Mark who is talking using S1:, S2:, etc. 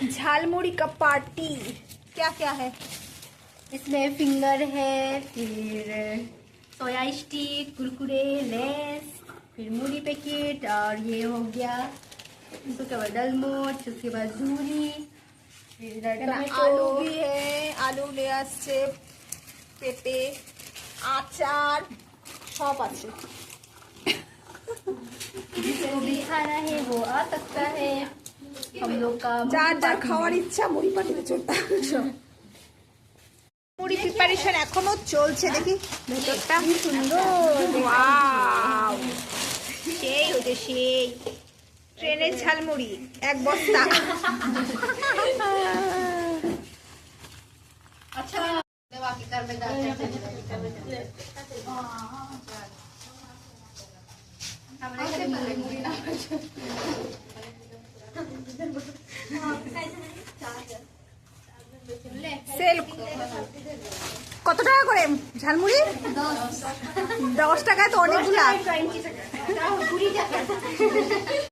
S1: झालमुड़ी का पार्टी। क्या क्या है
S2: इसमें? फिंगर है, फिर सोया स्टिक, कुरकुरे, लेस, फिर मूली पैकेट, और ये हो गया उसके बाद दालमोट, उसके बाद झूरी, फिर इधर टमाटो,
S1: आलू भी है, आलू ले आसছে, पेटे, आचार सब আছে।
S2: जिसको भी खाना है वो आ सकता है। हम लोग का
S1: যার যার খাওয়ার ইচ্ছা মুড়ি পাটিতে চলতে আসো। মুড়ি প্রিপারেশন এখনো চলছে, দেখি ভেতরটা সুন্দর। ওয়াও, সেই হচ্ছে সেই ট্রেনের ঝালমুড়ি এক বস্তা।
S2: अच्छा दवा की कर बेटा
S1: সেল কত টাকা করে ঝালমুড়ি? 10 টাকায় তো অনেকগুলা।